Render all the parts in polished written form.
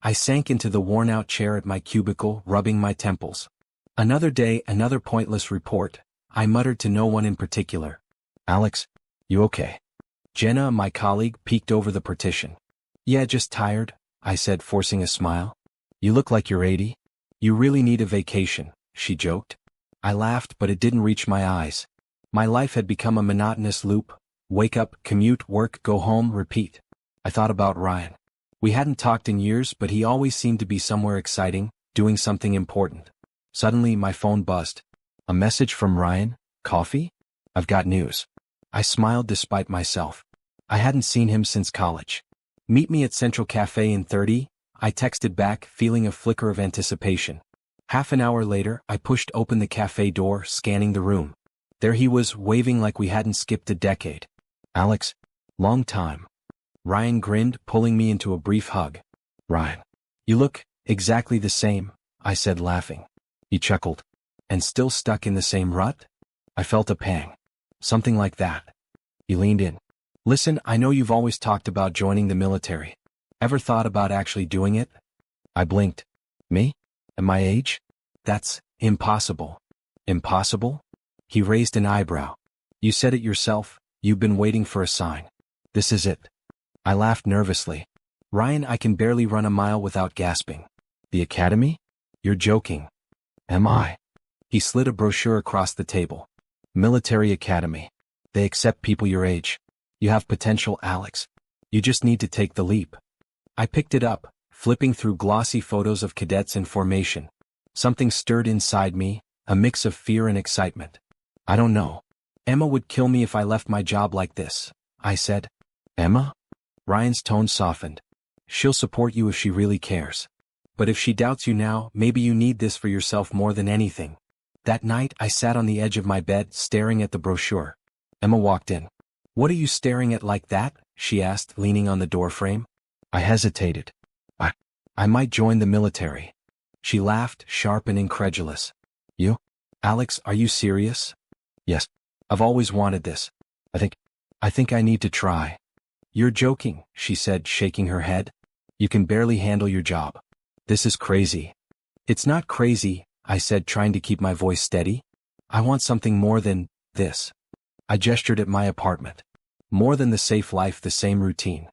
I sank into the worn-out chair at my cubicle, rubbing my temples. Another day, another pointless report, I muttered to no one in particular. Alex, you okay? Jenna, my colleague, peeked over the partition. Yeah, just tired, I said, forcing a smile. You look like you're 80. You really need a vacation, she joked. I laughed, but it didn't reach my eyes. My life had become a monotonous loop. Wake up, commute, work, go home, repeat. I thought about Ryan. We hadn't talked in years, but he always seemed to be somewhere exciting, doing something important. Suddenly, my phone buzzed. A message from Ryan? Coffee? I've got news. I smiled despite myself. I hadn't seen him since college. Meet me at Central Cafe in 30, I texted back, feeling a flicker of anticipation. Half an hour later, I pushed open the cafe door, scanning the room. There he was, waving like we hadn't skipped a decade. Alex, long time. Ryan grinned, pulling me into a brief hug. Ryan, you look exactly the same, I said, laughing. He chuckled. And still stuck in the same rut? I felt a pang. Something like that. He leaned in. Listen, I know you've always talked about joining the military. Ever thought about actually doing it? I blinked. Me? At my age? That's impossible. Impossible? He raised an eyebrow. You said it yourself, you've been waiting for a sign. This is it. I laughed nervously. Ryan, I can barely run a mile without gasping. The academy? You're joking. Am I? He slid a brochure across the table. Military Academy. They accept people your age. You have potential, Alex. You just need to take the leap. I picked it up, flipping through glossy photos of cadets in formation. Something stirred inside me, a mix of fear and excitement. I don't know. Emma would kill me if I left my job like this, I said. Emma? Ryan's tone softened. She'll support you if she really cares. But if she doubts you now, maybe you need this for yourself more than anything. That night, I sat on the edge of my bed, staring at the brochure. Emma walked in. What are you staring at like that? She asked, leaning on the doorframe. I hesitated. I might join the military. She laughed, sharp and incredulous. You? Alex, are you serious? Yes. I've always wanted this. I think I need to try. You're joking, she said, shaking her head. You can barely handle your job. This is crazy. It's not crazy, I said, trying to keep my voice steady. I want something more than this. I gestured at my apartment. More than the safe life, the same routine.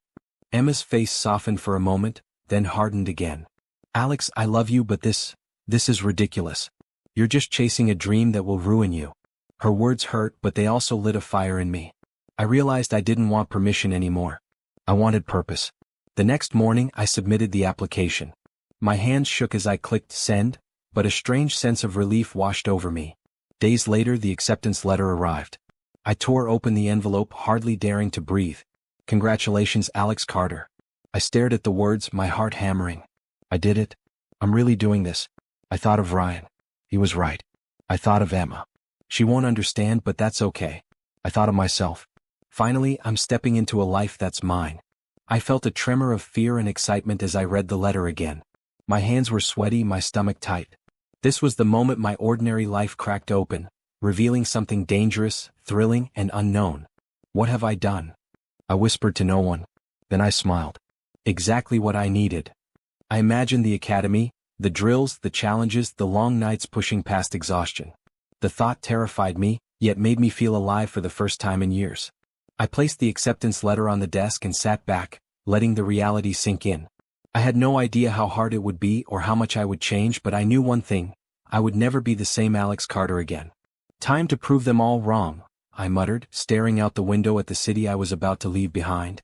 Emma's face softened for a moment, then hardened again. Alex, I love you, but this is ridiculous. You're just chasing a dream that will ruin you. Her words hurt, but they also lit a fire in me. I realized I didn't want permission anymore. I wanted purpose. The next morning, I submitted the application. My hands shook as I clicked send, but a strange sense of relief washed over me. Days later, the acceptance letter arrived. I tore open the envelope, hardly daring to breathe. Congratulations, Alex Carter. I stared at the words, my heart hammering. I did it. I'm really doing this. I thought of Ryan. He was right. I thought of Emma. She won't understand, but that's okay. I thought of myself. Finally, I'm stepping into a life that's mine. I felt a tremor of fear and excitement as I read the letter again. My hands were sweaty, my stomach tight. This was the moment my ordinary life cracked open, revealing something dangerous, thrilling, and unknown. What have I done? I whispered to no one. Then I smiled. Exactly what I needed. I imagined the academy, the drills, the challenges, the long nights pushing past exhaustion. The thought terrified me, yet made me feel alive for the first time in years. I placed the acceptance letter on the desk and sat back, letting the reality sink in. I had no idea how hard it would be or how much I would change, but I knew one thing. I would never be the same Alex Carter again. Time to prove them all wrong, I muttered, staring out the window at the city I was about to leave behind.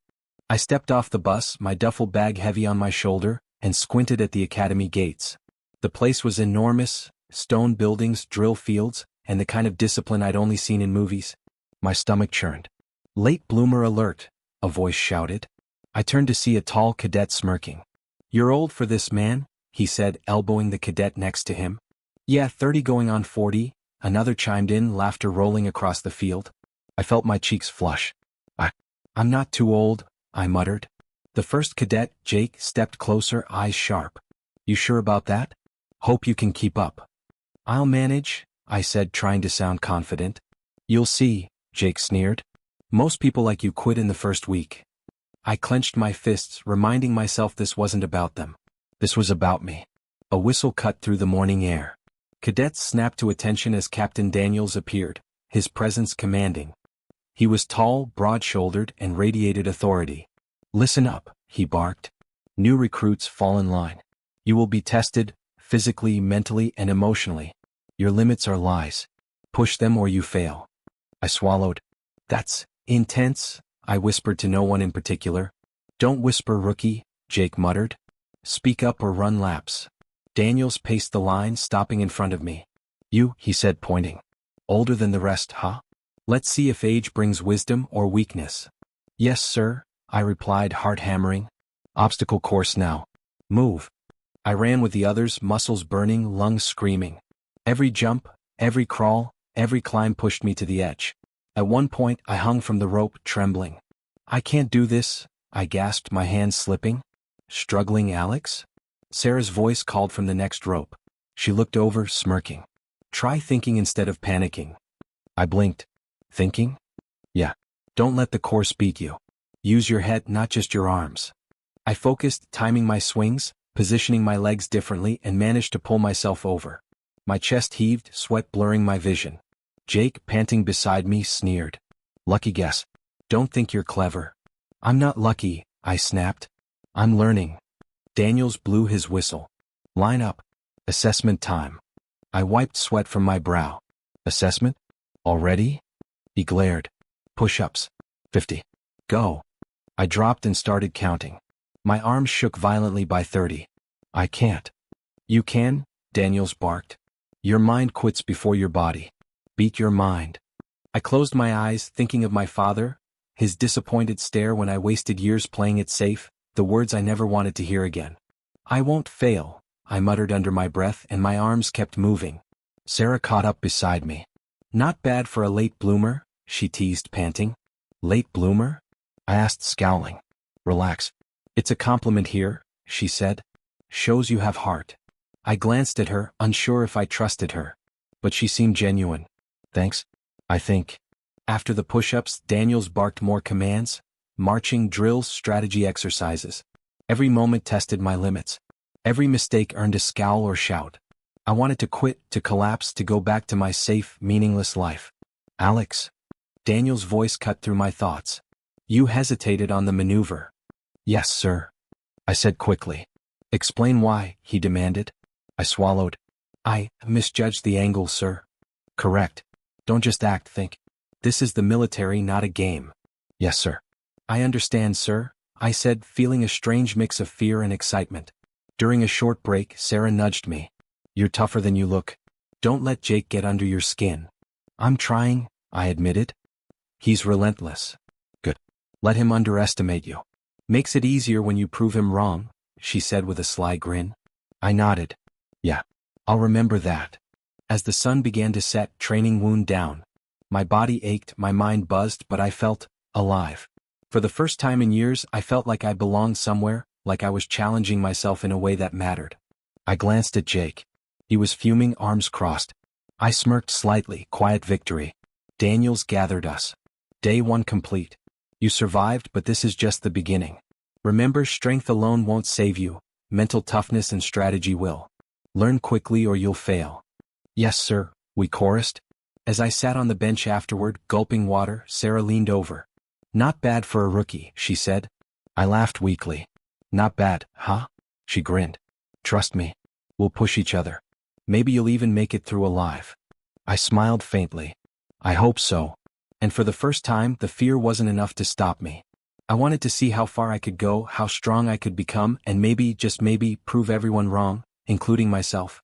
I stepped off the bus, my duffel bag heavy on my shoulder, and squinted at the academy gates. The place was enormous, stone buildings, drill fields, and the kind of discipline I'd only seen in movies. My stomach churned. Late bloomer alert, a voice shouted. I turned to see a tall cadet smirking. You're old for this, man, he said, elbowing the cadet next to him. Yeah, 30 going on 40, another chimed in, laughter rolling across the field. I felt my cheeks flush. I'm not too old, I muttered. The first cadet, Jake, stepped closer, eyes sharp. You sure about that? Hope you can keep up. I'll manage, I said, trying to sound confident. You'll see, Jake sneered. Most people like you quit in the first week. I clenched my fists, reminding myself this wasn't about them. This was about me. A whistle cut through the morning air. Cadets snapped to attention as Captain Daniels appeared, his presence commanding. He was tall, broad-shouldered, and radiated authority. "Listen up," he barked. "New recruits, fall in line. You will be tested, physically, mentally, and emotionally. Your limits are lies. Push them or you fail." I swallowed. "That's intense," I whispered to no one in particular. "Don't whisper, rookie," Jake muttered. "Speak up or run laps." Daniels paced the line, stopping in front of me. "You," he said, pointing. "Older than the rest, huh? Let's see if age brings wisdom or weakness." "Yes, sir," I replied, heart hammering. "Obstacle course now. Move." I ran with the others, muscles burning, lungs screaming. Every jump, every crawl, every climb pushed me to the edge. At one point, I hung from the rope, trembling. "I can't do this," I gasped, my hands slipping. "Struggling, Alex?" Sarah's voice called from the next rope. She looked over, smirking. "Try thinking instead of panicking." I blinked. "Thinking? Yeah. Don't let the course beat you. Use your head, not just your arms." I focused, timing my swings, positioning my legs differently, and managed to pull myself over. My chest heaved, sweat blurring my vision. Jake, panting beside me, sneered. "Lucky guess. Don't think you're clever." "I'm not lucky," I snapped. "I'm learning." Daniels blew his whistle. "Line up. Assessment time." I wiped sweat from my brow. "Assessment? Already?" He glared. "Push-ups. 50. Go." I dropped and started counting. My arms shook violently by 30. "I can't." "You can," Daniels barked. "Your mind quits before your body. Beat your mind." I closed my eyes, thinking of my father, his disappointed stare when I wasted years playing it safe, the words I never wanted to hear again. "I won't fail," I muttered under my breath, and my arms kept moving. Sarah caught up beside me. "Not bad for a late bloomer," she teased, panting. "Late bloomer?" I asked, scowling. "Relax. It's a compliment here," she said. "Shows you have heart." I glanced at her, unsure if I trusted her. But she seemed genuine. "Thanks, I think." After the push-ups, Daniels barked more commands, marching drills, strategy exercises. Every moment tested my limits. Every mistake earned a scowl or shout. I wanted to quit, to collapse, to go back to my safe, meaningless life. "Alex." Daniel's voice cut through my thoughts. "You hesitated on the maneuver." "Yes, sir," I said quickly. "Explain why," he demanded. I swallowed. "I misjudged the angle, sir." "Correct. Don't just act, think. This is the military, not a game." "Yes, sir." "I understand, sir," I said, feeling a strange mix of fear and excitement. During a short break, Sarah nudged me. "You're tougher than you look. Don't let Jake get under your skin." "I'm trying," I admitted. "He's relentless." "Good. Let him underestimate you. Makes it easier when you prove him wrong," she said with a sly grin. I nodded. "Yeah, I'll remember that." As the sun began to set, training wound down. My body ached, my mind buzzed, but I felt alive. For the first time in years, I felt like I belonged somewhere, like I was challenging myself in a way that mattered. I glanced at Jake. He was fuming, arms crossed. I smirked slightly, quiet victory. Daniels gathered us. "Day 1 complete. You survived, but this is just the beginning. Remember, strength alone won't save you. Mental toughness and strategy will. Learn quickly or you'll fail." "Yes, sir," we chorused. As I sat on the bench afterward, gulping water, Sarah leaned over. "Not bad for a rookie," she said. I laughed weakly. "Not bad, huh?" She grinned. "Trust me. We'll push each other. Maybe you'll even make it through alive." I smiled faintly. "I hope so." And for the first time, the fear wasn't enough to stop me. I wanted to see how far I could go, how strong I could become, and maybe, just maybe, prove everyone wrong, including myself.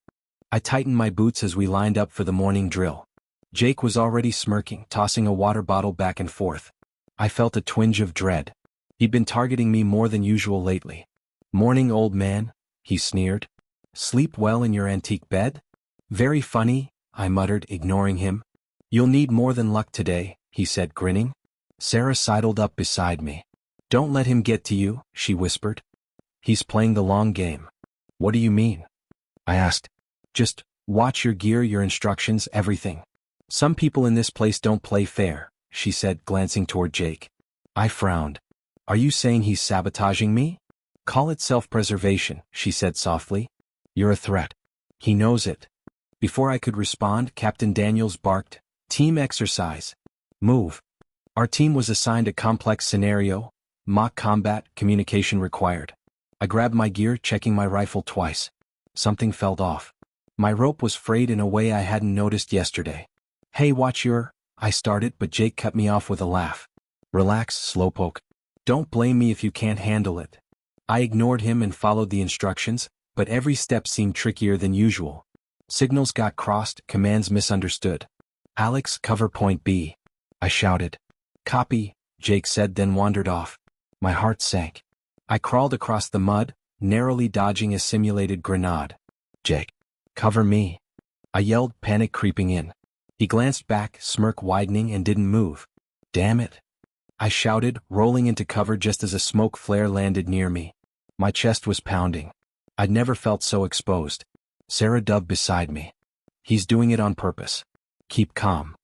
I tightened my boots as we lined up for the morning drill. Jake was already smirking, tossing a water bottle back and forth. I felt a twinge of dread. He'd been targeting me more than usual lately. "Morning, old man," he sneered. "Sleep well in your antique bed?" "Very funny," I muttered, ignoring him. "You'll need more than luck today," he said, grinning. Sarah sidled up beside me. "Don't let him get to you," she whispered. "He's playing the long game." "What do you mean?" I asked. "Just watch your gear, your instructions, everything. Some people in this place don't play fair," she said, glancing toward Jake. I frowned. "Are you saying he's sabotaging me?" Call it self-preservation, she said softly. You're a threat. He knows it. Before I could respond, Captain Daniels barked, "Team exercise. Move." Our team was assigned a complex scenario, mock combat, communication required. I grabbed my gear, checking my rifle twice. Something felt off. My rope was frayed in a way I hadn't noticed yesterday. "Hey, watch your—" I started, but Jake cut me off with a laugh. "Relax, slowpoke. Don't blame me if you can't handle it." I ignored him and followed the instructions, but every step seemed trickier than usual. Signals got crossed, commands misunderstood. "Alex, cover point B." I shouted. "Copy," Jake said, then wandered off. My heart sank. I crawled across the mud, narrowly dodging a simulated grenade. "Jake, cover me." I yelled, panic creeping in. He glanced back, smirk widening, and didn't move. "Damn it," I shouted, rolling into cover just as a smoke flare landed near me. My chest was pounding. I'd never felt so exposed. Sarah dubbed beside me. "He's doing it on purpose. Keep calm."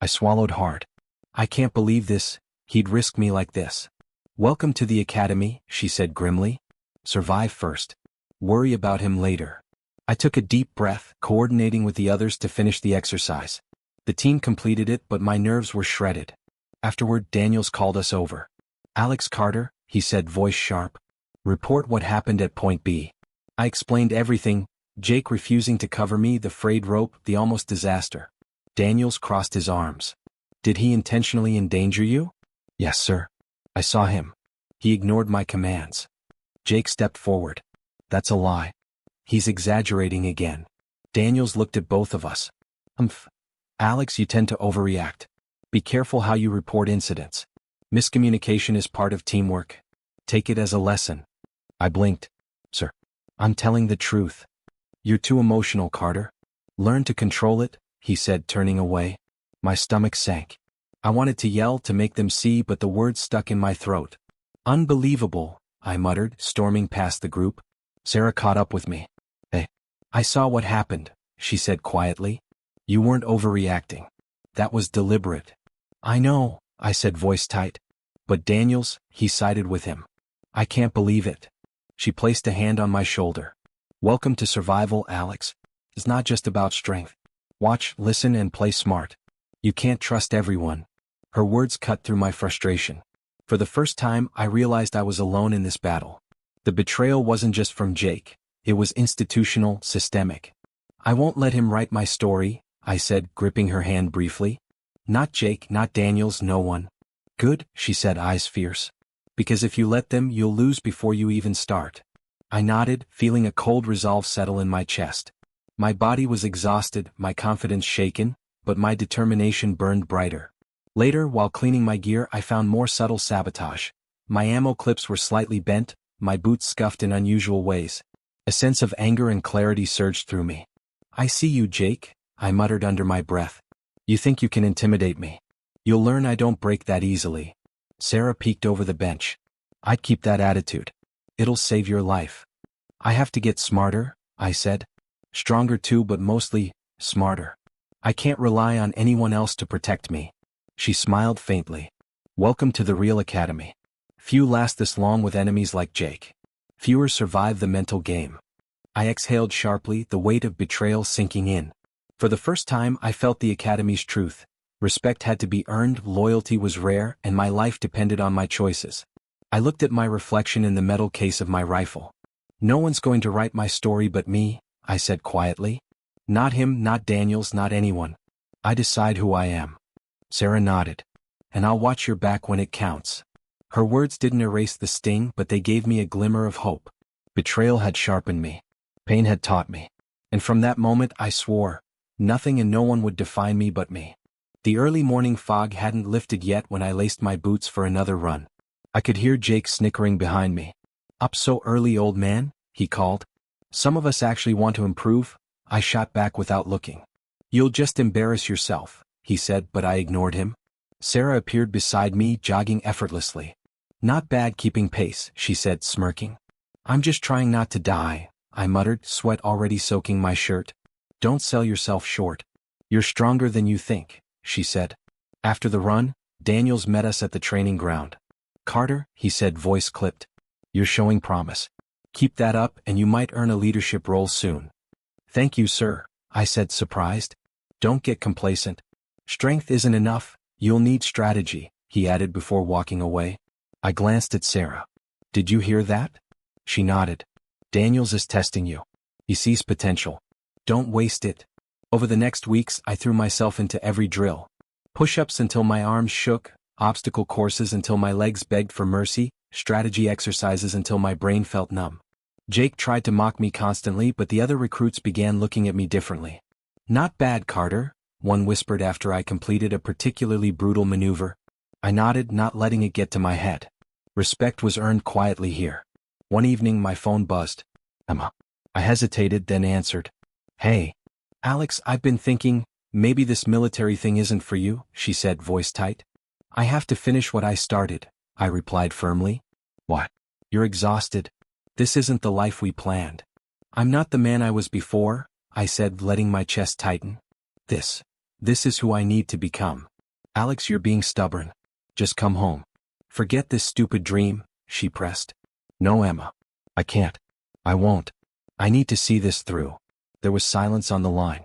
I swallowed hard. I can't believe this, he'd risk me like this. "Welcome to the academy," she said grimly. "Survive first. Worry about him later." I took a deep breath, coordinating with the others to finish the exercise. The team completed it, but my nerves were shredded. Afterward, Daniels called us over. "Alex Carter," he said, voice sharp. "Report what happened at Point B." I explained everything, Jake refusing to cover me, the frayed rope, the almost disaster. Daniels crossed his arms. "Did he intentionally endanger you?" "Yes, sir. I saw him. He ignored my commands." Jake stepped forward. "That's a lie. He's exaggerating again." Daniels looked at both of us. "Alex, you tend to overreact. Be careful how you report incidents. Miscommunication is part of teamwork. Take it as a lesson." I blinked. "Sir, I'm telling the truth." "You're too emotional, Carter. Learn to control it," he said, turning away. My stomach sank. I wanted to yell to make them see, but the words stuck in my throat. "Unbelievable," I muttered, storming past the group. Sarah caught up with me. "Hey, I saw what happened," she said quietly. "You weren't overreacting. That was deliberate." "I know," I said, voice tight. "But Daniels," he sided with him. "I can't believe it." She placed a hand on my shoulder. "Welcome to survival, Alex. It's not just about strength. Watch, listen, and play smart. You can't trust everyone." Her words cut through my frustration. For the first time, I realized I was alone in this battle. The betrayal wasn't just from Jake. It was institutional, systemic. "I won't let him write my story," I said, gripping her hand briefly. "Not Jake, not Daniels, no one." "Good," she said, eyes fierce. "Because if you let them, you'll lose before you even start." I nodded, feeling a cold resolve settle in my chest. My body was exhausted, my confidence shaken, but my determination burned brighter. Later, while cleaning my gear, I found more subtle sabotage. My ammo clips were slightly bent, my boots scuffed in unusual ways. A sense of anger and clarity surged through me. "I see you, Jake," I muttered under my breath. "You think you can intimidate me. You'll learn I don't break that easily." Sarah peeked over the bench. "I'd keep that attitude. It'll save your life." "I have to get smarter," I said. "Stronger too, but mostly, smarter. I can't rely on anyone else to protect me." She smiled faintly. "Welcome to the real academy. Few last this long with enemies like Jake. Fewer survive the mental game." I exhaled sharply, the weight of betrayal sinking in. For the first time, I felt the academy's truth. Respect had to be earned, loyalty was rare, and my life depended on my choices. I looked at my reflection in the metal case of my rifle. "No one's going to write my story but me," I said quietly. "Not him, not Daniels, not anyone. I decide who I am." Sarah nodded. "And I'll watch your back when it counts." Her words didn't erase the sting, but they gave me a glimmer of hope. Betrayal had sharpened me. Pain had taught me. And from that moment I swore, nothing and no one would define me but me. The early morning fog hadn't lifted yet when I laced my boots for another run. I could hear Jake snickering behind me. "Up so early, old man?" he called. "Some of us actually want to improve," I shot back without looking. "You'll just embarrass yourself," he said, but I ignored him. Sarah appeared beside me, jogging effortlessly. "Not bad keeping pace," she said, smirking. "I'm just trying not to die," I muttered, sweat already soaking my shirt. "Don't sell yourself short. You're stronger than you think," she said. After the run, Daniels met us at the training ground. "Carter," he said, voice clipped. You're showing promise. Keep that up and you might earn a leadership role soon. Thank you, sir, I said, surprised. Don't get complacent. Strength isn't enough, you'll need strategy, he added before walking away. I glanced at Sarah. Did you hear that? She nodded. Daniels is testing you. He sees potential. Don't waste it. Over the next weeks, I threw myself into every drill. Push-ups until my arms shook, obstacle courses until my legs begged for mercy, strategy exercises until my brain felt numb. Jake tried to mock me constantly, but the other recruits began looking at me differently. Not bad, Carter, one whispered after I completed a particularly brutal maneuver. I nodded, not letting it get to my head. Respect was earned quietly here. One evening my phone buzzed. Emma. I hesitated, then answered. Hey. Alex, I've been thinking, maybe this military thing isn't for you, she said, voice tight. I have to finish what I started, I replied firmly. What? You're exhausted. This isn't the life we planned. I'm not the man I was before, I said, letting my chest tighten. This is who I need to become. Alex, you're being stubborn. Just come home. Forget this stupid dream, she pressed. No, Emma. I can't. I won't. I need to see this through. There was silence on the line.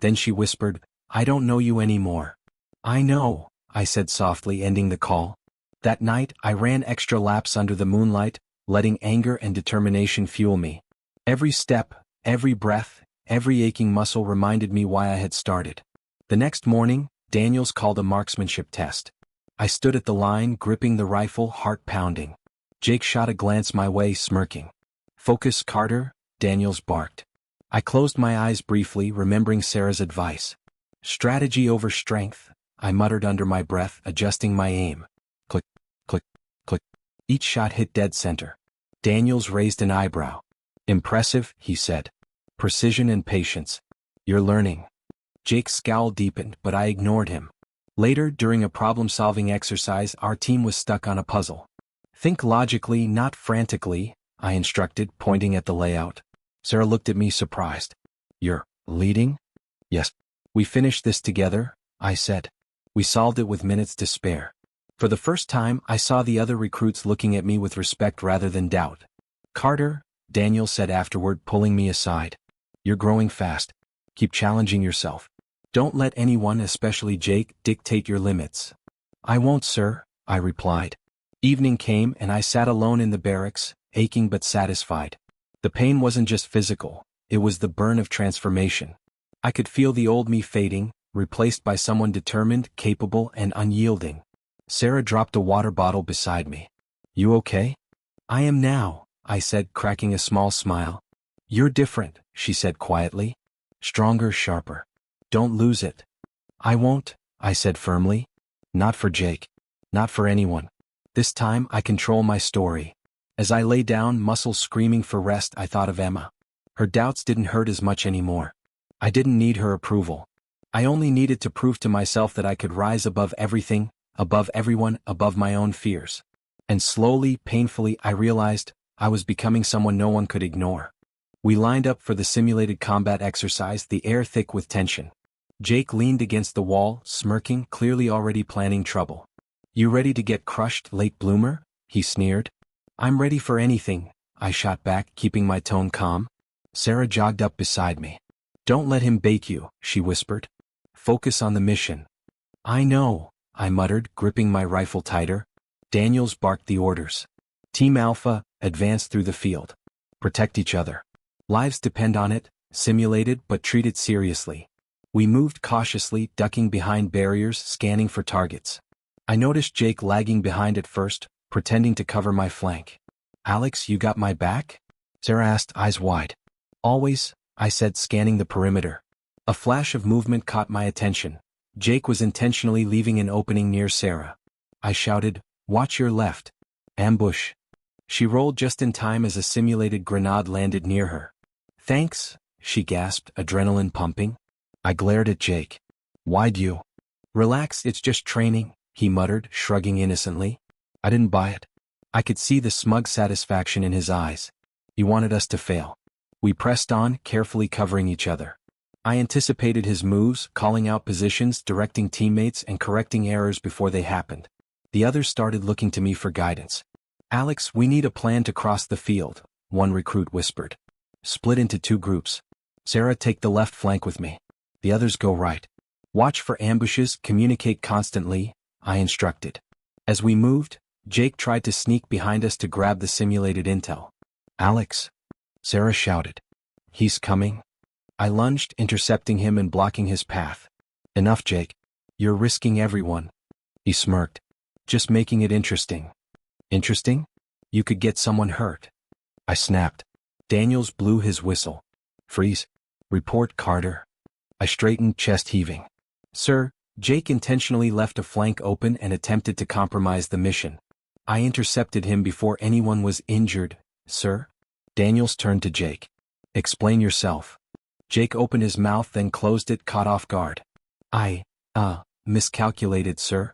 Then she whispered, I don't know you anymore. I know, I said softly, ending the call. That night, I ran extra laps under the moonlight, letting anger and determination fuel me. Every step, every breath, every aching muscle reminded me why I had started. The next morning, Daniels called a marksmanship test. I stood at the line, gripping the rifle, heart pounding. Jake shot a glance my way, smirking. Focus, Carter, Daniels barked. I closed my eyes briefly, remembering Sarah's advice. Strategy over strength, I muttered under my breath, adjusting my aim. Click, click, click. Each shot hit dead center. Daniels raised an eyebrow. Impressive, he said. Precision and patience. You're learning. Jake's scowl deepened, but I ignored him. Later, during a problem-solving exercise, our team was stuck on a puzzle. Think logically, not frantically, I instructed, pointing at the layout. Sarah looked at me surprised. You're leading? Yes. We finished this together, I said. We solved it with minutes to spare. For the first time, I saw the other recruits looking at me with respect rather than doubt. Carter, Daniel said afterward, pulling me aside. You're growing fast. Keep challenging yourself. Don't let anyone, especially Jake, dictate your limits. I won't, sir, I replied. Evening came and I sat alone in the barracks, aching but satisfied. The pain wasn't just physical, it was the burn of transformation. I could feel the old me fading, replaced by someone determined, capable, and unyielding. Sarah dropped a water bottle beside me. You okay? I am now, I said, cracking a small smile. You're different, she said quietly. Stronger, sharper. Don't lose it. I won't, I said firmly. Not for Jake. Not for anyone. This time I control my story. As I lay down, muscles screaming for rest, I thought of Emma. Her doubts didn't hurt as much anymore. I didn't need her approval. I only needed to prove to myself that I could rise above everything, above everyone, above my own fears. And slowly, painfully, I realized I was becoming someone no one could ignore. We lined up for the simulated combat exercise, the air thick with tension. Jake leaned against the wall, smirking, clearly already planning trouble. You ready to get crushed, late bloomer? He sneered. I'm ready for anything, I shot back, keeping my tone calm. Sarah jogged up beside me. Don't let him bait you, she whispered. Focus on the mission. I know, I muttered, gripping my rifle tighter. Daniels barked the orders. Team Alpha, advance through the field. Protect each other. Lives depend on it, simulated but treated seriously. We moved cautiously, ducking behind barriers, scanning for targets. I noticed Jake lagging behind at first, pretending to cover my flank. Alex, you got my back? Sarah asked, eyes wide. Always, I said, scanning the perimeter. A flash of movement caught my attention. Jake was intentionally leaving an opening near Sarah. I shouted, watch your left. Ambush. She rolled just in time as a simulated grenade landed near her. Thanks, she gasped, adrenaline pumping. I glared at Jake. Why'd you? Relax, it's just training, he muttered, shrugging innocently. I didn't buy it. I could see the smug satisfaction in his eyes. He wanted us to fail. We pressed on, carefully covering each other. I anticipated his moves, calling out positions, directing teammates, and correcting errors before they happened. The others started looking to me for guidance. Alex, we need a plan to cross the field, one recruit whispered. Split into 2 groups. Sarah, take the left flank with me. The others go right. Watch for ambushes, communicate constantly, I instructed. As we moved, Jake tried to sneak behind us to grab the simulated intel. Alex, Sarah shouted. He's coming. I lunged, intercepting him and blocking his path. Enough, Jake. You're risking everyone. He smirked. Just making it interesting. Interesting? You could get someone hurt. I snapped. Daniels blew his whistle. Freeze. Report, Carter. I straightened, chest heaving. Sir, Jake intentionally left a flank open and attempted to compromise the mission. I intercepted him before anyone was injured, sir. Daniels turned to Jake. Explain yourself. Jake opened his mouth then closed it, caught off guard. Miscalculated, sir.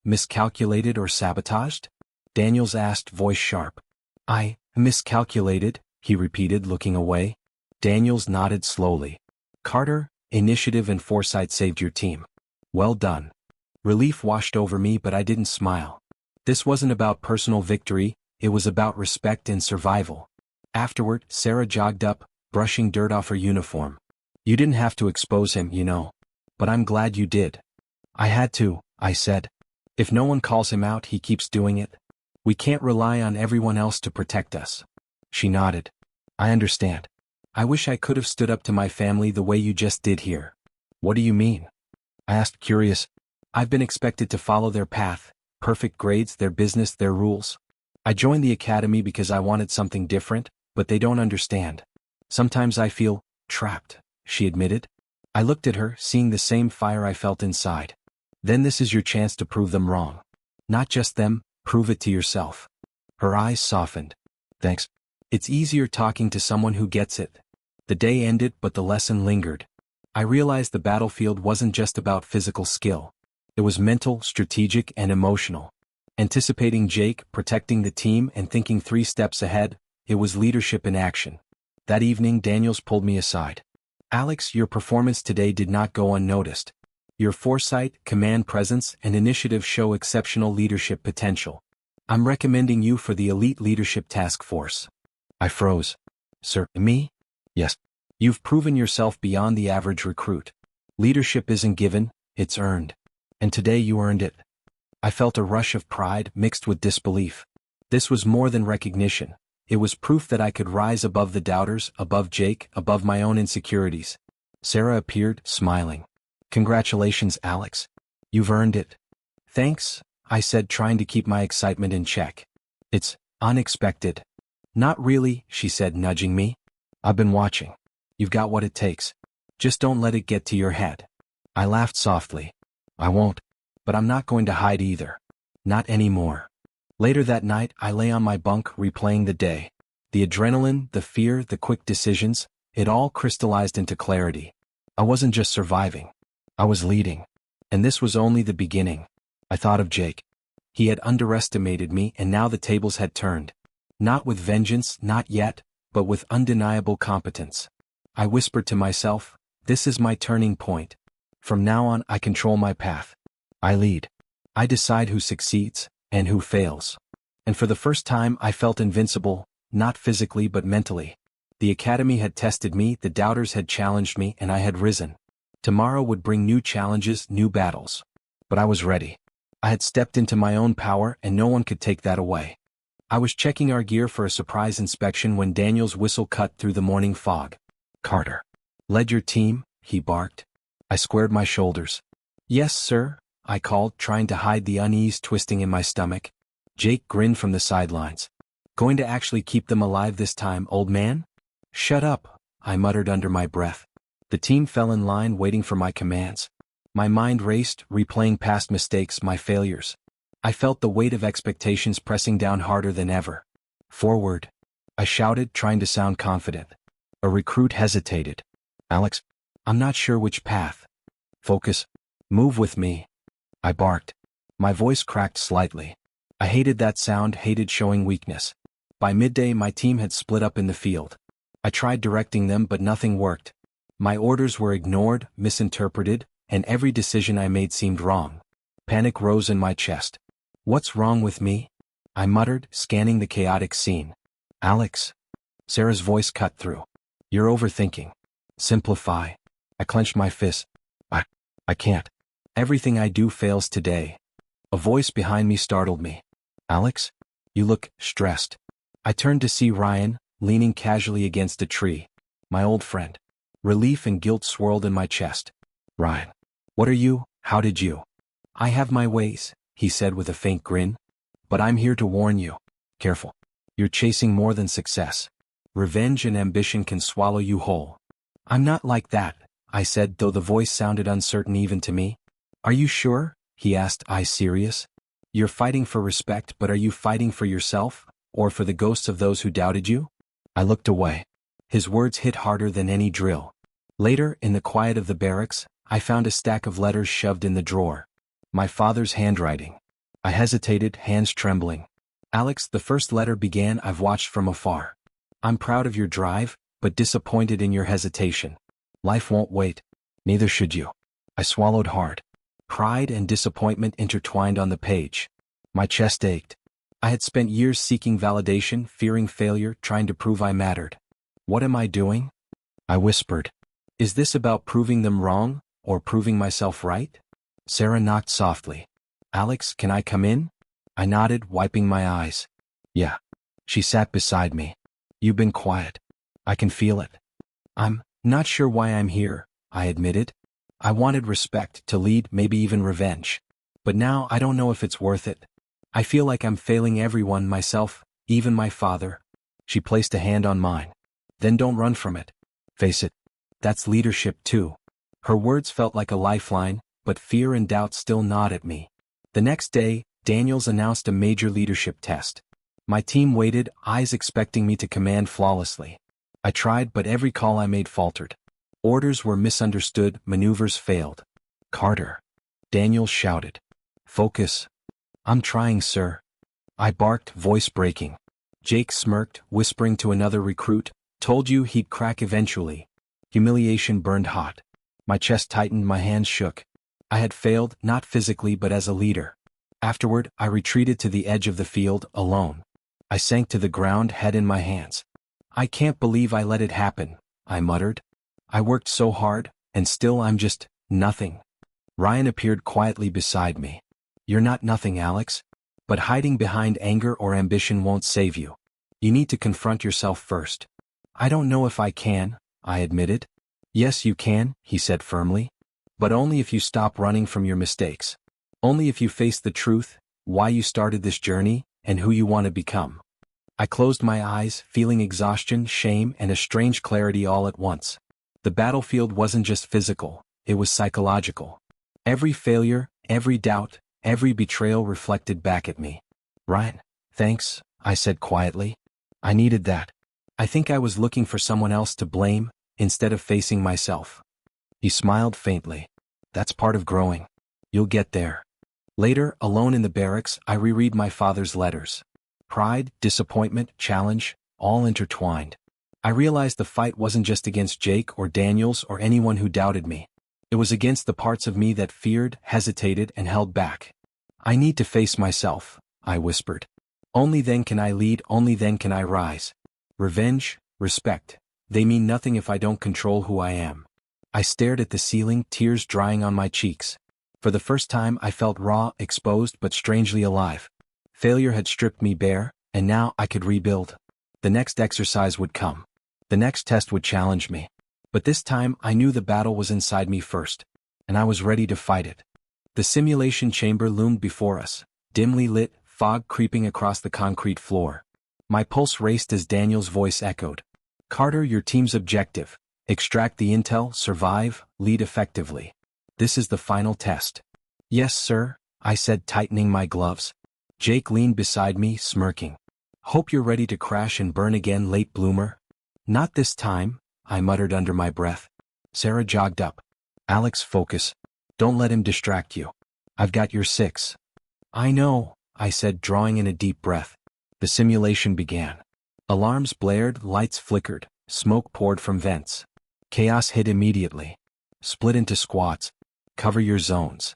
Miscalculated or sabotaged? Daniels asked, voice sharp. I miscalculated, he repeated, looking away. Daniels nodded slowly. Carter, initiative and foresight saved your team. Well done. Relief washed over me, but I didn't smile. This wasn't about personal victory, it was about respect and survival. Afterward, Sarah jogged up, brushing dirt off her uniform. You didn't have to expose him, you know. But I'm glad you did. I had to, I said. If no one calls him out, he keeps doing it. We can't rely on everyone else to protect us. She nodded. I understand. I wish I could have stood up to my family the way you just did here. What do you mean? I asked, curious. I've been expected to follow their path, perfect grades, their business, their rules. I joined the academy because I wanted something different, but they don't understand. Sometimes I feel trapped, she admitted. I looked at her, seeing the same fire I felt inside. Then this is your chance to prove them wrong. Not just them, prove it to yourself. Her eyes softened. Thanks. It's easier talking to someone who gets it. The day ended, but the lesson lingered. I realized the battlefield wasn't just about physical skill. It was mental, strategic, and emotional. Anticipating Jake, protecting the team, and thinking 3 steps ahead, it was leadership in action. That evening, Daniels pulled me aside. Alex, your performance today did not go unnoticed. Your foresight, command presence, and initiative show exceptional leadership potential. I'm recommending you for the Elite Leadership Task Force. I froze. Sir, me? Yes. You've proven yourself beyond the average recruit. Leadership isn't given, it's earned. And today you earned it. I felt a rush of pride mixed with disbelief. This was more than recognition. It was proof that I could rise above the doubters, above Jake, above my own insecurities. Sarah appeared, smiling. Congratulations, Alex. You've earned it. Thanks, I said, trying to keep my excitement in check. It's unexpected. Not really, she said, nudging me. I've been watching. You've got what it takes. Just don't let it get to your head. I laughed softly. I won't. But I'm not going to hide either. Not anymore. Later that night, I lay on my bunk replaying the day. The adrenaline, the fear, the quick decisions, it all crystallized into clarity. I wasn't just surviving. I was leading. And this was only the beginning. I thought of Jake. He had underestimated me, and now the tables had turned. Not with vengeance, not yet, but with undeniable competence. I whispered to myself, this is my turning point. From now on, I control my path. I lead. I decide who succeeds, and who fails. And for the first time, I felt invincible, not physically but mentally. The academy had tested me, the doubters had challenged me, and I had risen. Tomorrow would bring new challenges, new battles. But I was ready. I had stepped into my own power, and no one could take that away. I was checking our gear for a surprise inspection when Daniel's whistle cut through the morning fog. Carter. Led your team? He barked. I squared my shoulders. Yes, sir, I called, trying to hide the unease twisting in my stomach. Jake grinned from the sidelines. Going to actually keep them alive this time, old man? Shut up, I muttered under my breath. The team fell in line, waiting for my commands. My mind raced, replaying past mistakes, my failures. I felt the weight of expectations pressing down harder than ever. Forward, I shouted, trying to sound confident. A recruit hesitated. Alex, I'm not sure which path. Focus. Move with me. I barked. My voice cracked slightly. I hated that sound, hated showing weakness. By midday, my team had split up in the field. I tried directing them, but nothing worked. My orders were ignored, misinterpreted, and every decision I made seemed wrong. Panic rose in my chest. What's wrong with me? I muttered, scanning the chaotic scene. Alex. Sarah's voice cut through. You're overthinking. Simplify. I clenched my fist. I can't. Everything I do fails today. A voice behind me startled me. Alex? You look stressed. I turned to see Ryan, leaning casually against a tree. My old friend. Relief and guilt swirled in my chest. Ryan. What are you? How did you? I have my ways, he said with a faint grin. But I'm here to warn you. Careful. You're chasing more than success. Revenge and ambition can swallow you whole. I'm not like that, I said, though the voice sounded uncertain even to me. Are you sure? He asked, eyes serious. You're fighting for respect, but are you fighting for yourself, or for the ghosts of those who doubted you? I looked away. His words hit harder than any drill. Later, in the quiet of the barracks, I found a stack of letters shoved in the drawer. My father's handwriting. I hesitated, hands trembling. Alex, the first letter began, I've watched from afar. I'm proud of your drive, but disappointed in your hesitation. Life won't wait. Neither should you. I swallowed hard. Pride and disappointment intertwined on the page. My chest ached. I had spent years seeking validation, fearing failure, trying to prove I mattered. What am I doing? I whispered. Is this about proving them wrong, or proving myself right? Sarah knocked softly. Alex, can I come in? I nodded, wiping my eyes. Yeah. She sat beside me. You've been quiet. I can feel it. I'm not sure why I'm here, I admitted. I wanted respect, to lead, maybe even revenge. But now I don't know if it's worth it. I feel like I'm failing everyone, myself, even my father. She placed a hand on mine. Then don't run from it. Face it. That's leadership too. Her words felt like a lifeline, but fear and doubt still gnawed at me. The next day, Daniels announced a major leadership test. My team waited, eyes expecting me to command flawlessly. I tried, but every call I made faltered. Orders were misunderstood, maneuvers failed. Carter. Daniels shouted. Focus. I'm trying, sir. I barked, voice breaking. Jake smirked, whispering to another recruit, told you he'd crack eventually. Humiliation burned hot. My chest tightened, my hands shook. I had failed, not physically but as a leader. Afterward, I retreated to the edge of the field, alone. I sank to the ground, head in my hands. I can't believe I let it happen, I muttered. I worked so hard, and still I'm just nothing. Ryan appeared quietly beside me. You're not nothing, Alex. But hiding behind anger or ambition won't save you. You need to confront yourself first. I don't know if I can, I admitted. Yes, you can, he said firmly. But only if you stop running from your mistakes. Only if you face the truth, why you started this journey, and who you want to become. I closed my eyes, feeling exhaustion, shame, and a strange clarity all at once. The battlefield wasn't just physical, it was psychological. Every failure, every doubt, every betrayal reflected back at me. Ryan, thanks, I said quietly. I needed that. I think I was looking for someone else to blame, instead of facing myself. He smiled faintly. That's part of growing. You'll get there. Later, alone in the barracks, I reread my father's letters. Pride, disappointment, challenge, all intertwined. I realized the fight wasn't just against Jake or Daniels or anyone who doubted me. It was against the parts of me that feared, hesitated, and held back. I need to face myself, I whispered. Only then can I lead, only then can I rise. Revenge, respect, they mean nothing if I don't control who I am. I stared at the ceiling, tears drying on my cheeks. For the first time I felt raw, exposed, but strangely alive. Failure had stripped me bare, and now I could rebuild. The next exercise would come. The next test would challenge me. But this time I knew the battle was inside me first, and I was ready to fight it. The simulation chamber loomed before us, dimly lit, fog creeping across the concrete floor. My pulse raced as Daniel's voice echoed. Carter, your team's objective. Extract the intel, survive, lead effectively. This is the final test. Yes, sir, I said, tightening my gloves. Jake leaned beside me, smirking. Hope you're ready to crash and burn again, late bloomer. Not this time, I muttered under my breath. Sarah jogged up. Alex, focus. Don't let him distract you. I've got your six. I know, I said, drawing in a deep breath. The simulation began. Alarms blared, lights flickered, smoke poured from vents. Chaos hit immediately. Split into squads. Cover your zones.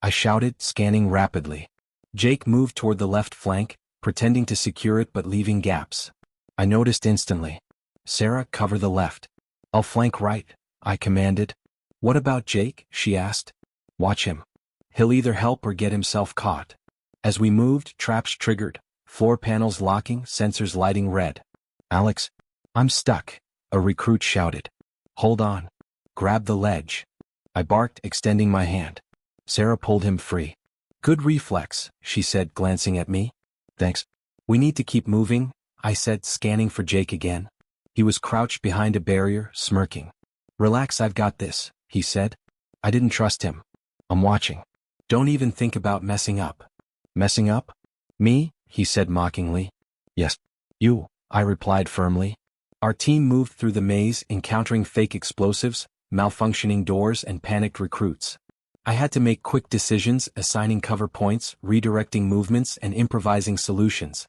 I shouted, scanning rapidly. Jake moved toward the left flank, pretending to secure it but leaving gaps. I noticed instantly. Sarah, cover the left. I'll flank right, I commanded. What about Jake? She asked. Watch him. He'll either help or get himself caught. As we moved, traps triggered, floor panels locking, sensors lighting red. Alex, I'm stuck, a recruit shouted. Hold on. Grab the ledge. I barked, extending my hand. Sarah pulled him free. Good reflex, she said, glancing at me. Thanks. We need to keep moving, I said, scanning for Jake again. He was crouched behind a barrier, smirking. Relax, I've got this, he said. I didn't trust him. I'm watching. Don't even think about messing up. Messing up? Me? He said mockingly. Yes. You, I replied firmly. Our team moved through the maze, encountering fake explosives, malfunctioning doors, and panicked recruits. I had to make quick decisions, assigning cover points, redirecting movements, and improvising solutions.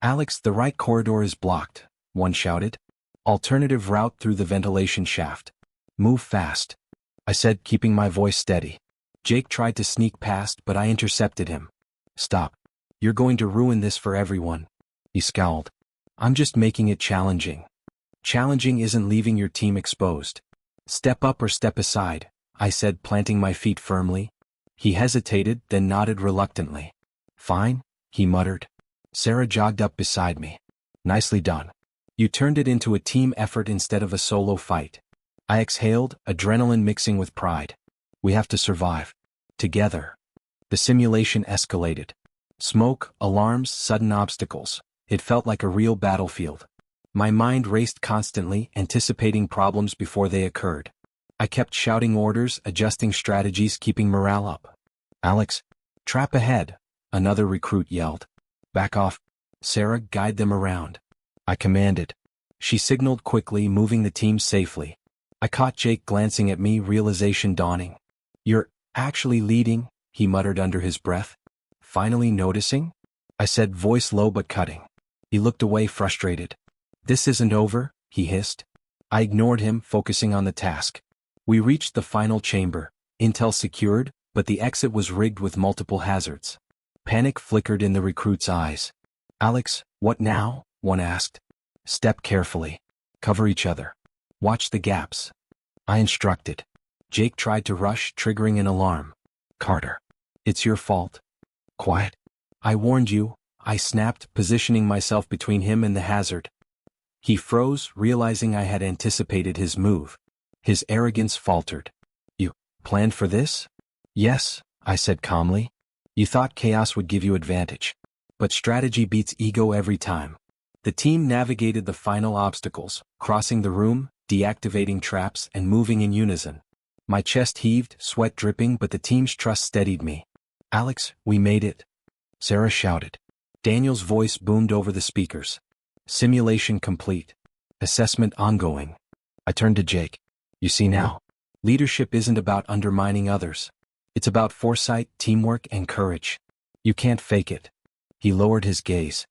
Alex, the right corridor is blocked, one shouted. Alternative route through the ventilation shaft. Move fast, I said, keeping my voice steady. Jake tried to sneak past, but I intercepted him. Stop. You're going to ruin this for everyone. He scowled. I'm just making it challenging. Challenging isn't leaving your team exposed. Step up or step aside, I said, planting my feet firmly. He hesitated, then nodded reluctantly. Fine, he muttered. Sarah jogged up beside me. Nicely done. You turned it into a team effort instead of a solo fight. I exhaled, adrenaline mixing with pride. We have to survive. Together. The simulation escalated. Smoke, alarms, sudden obstacles. It felt like a real battlefield. My mind raced constantly, anticipating problems before they occurred. I kept shouting orders, adjusting strategies, keeping morale up. Alex, trap ahead, another recruit yelled. Back off. Sarah, guide them around. I commanded. She signaled quickly, moving the team safely. I caught Jake glancing at me, realization dawning. You're actually leading, he muttered under his breath. Finally noticing? I said, voice low but cutting. He looked away, frustrated. This isn't over, he hissed. I ignored him, focusing on the task. We reached the final chamber, intel secured, but the exit was rigged with multiple hazards. Panic flickered in the recruit's eyes. Alex, what now? One asked. Step carefully. Cover each other. Watch the gaps. I instructed. Jake tried to rush, triggering an alarm. Carter. It's your fault. Quiet. I warned you, I snapped, positioning myself between him and the hazard. He froze, realizing I had anticipated his move. His arrogance faltered. You planned for this? Yes, I said calmly. You thought chaos would give you advantage. But strategy beats ego every time. The team navigated the final obstacles, crossing the room, deactivating traps, and moving in unison. My chest heaved, sweat dripping, but the team's trust steadied me. Alex, we made it. Sarah shouted. Daniel's voice boomed over the speakers. Simulation complete. Assessment ongoing. I turned to Jake. You see now, leadership isn't about undermining others. It's about foresight, teamwork, and courage. You can't fake it. He lowered his gaze.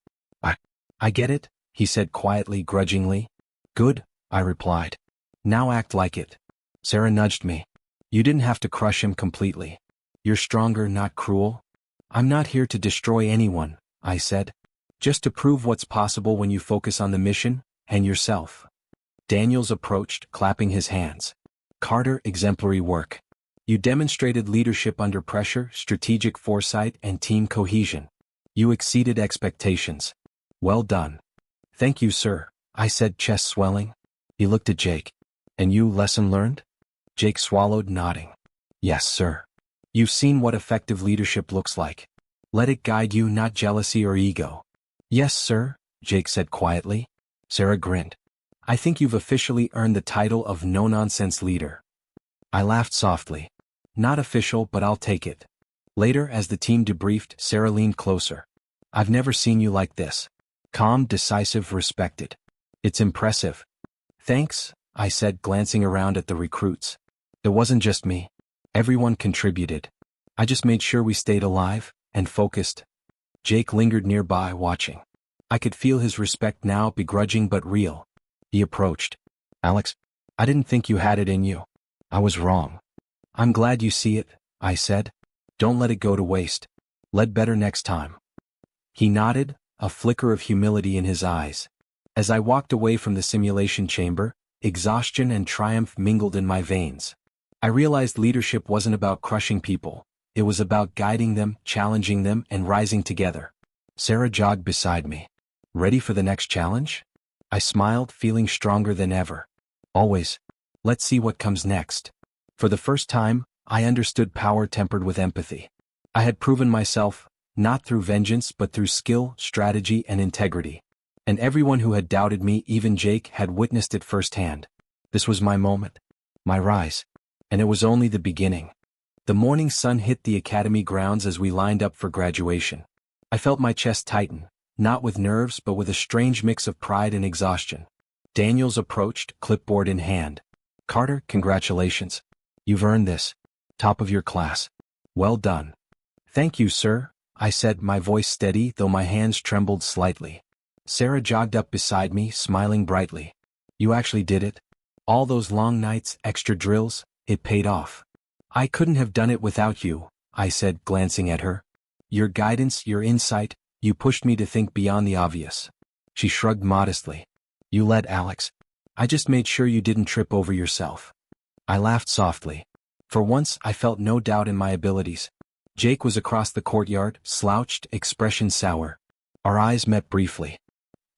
I get it, he said quietly, grudgingly. Good, I replied. Now act like it. Sarah nudged me. You didn't have to crush him completely. You're stronger, not cruel. I'm not here to destroy anyone, I said. Just to prove what's possible when you focus on the mission, and yourself. Daniels approached, clapping his hands. Carter, exemplary work. You demonstrated leadership under pressure, strategic foresight, and team cohesion. You exceeded expectations. Well done. Thank you, sir, I said, chest swelling. He looked at Jake. And you, lesson learned? Jake swallowed, nodding. Yes, sir. You've seen what effective leadership looks like. Let it guide you, not jealousy or ego. Yes, sir, Jake said quietly. Sarah grinned. I think you've officially earned the title of no-nonsense leader. I laughed softly. Not official, but I'll take it. Later, as the team debriefed, Sarah leaned closer. I've never seen you like this. Calm, decisive, respected. It's impressive. Thanks, I said, glancing around at the recruits. It wasn't just me. Everyone contributed. I just made sure we stayed alive and focused. Jake lingered nearby, watching. I could feel his respect now, begrudging but real. He approached. Alex, I didn't think you had it in you. I was wrong. I'm glad you see it, I said. Don't let it go to waste. Let better next time. He nodded, a flicker of humility in his eyes. As I walked away from the simulation chamber, exhaustion and triumph mingled in my veins. I realized leadership wasn't about crushing people. It was about guiding them, challenging them, and rising together. Sarah jogged beside me. Ready for the next challenge? I smiled, feeling stronger than ever. Always. Let's see what comes next. For the first time, I understood power tempered with empathy. I had proven myself, not through vengeance but through skill, strategy, and integrity. And everyone who had doubted me, even Jake, had witnessed it firsthand. This was my moment. My rise. And it was only the beginning. The morning sun hit the academy grounds as we lined up for graduation. I felt my chest tighten, not with nerves but with a strange mix of pride and exhaustion. Daniels approached, clipboard in hand. Carter, congratulations. You've earned this. Top of your class. Well done. Thank you, sir, I said, my voice steady though my hands trembled slightly. Sarah jogged up beside me, smiling brightly. You actually did it? All those long nights, extra drills, it paid off. I couldn't have done it without you, I said, glancing at her. Your guidance, your insight, you pushed me to think beyond the obvious. She shrugged modestly. You led, Alex. I just made sure you didn't trip over yourself. I laughed softly. For once, I felt no doubt in my abilities. Jake was across the courtyard, slouched, expression sour. Our eyes met briefly.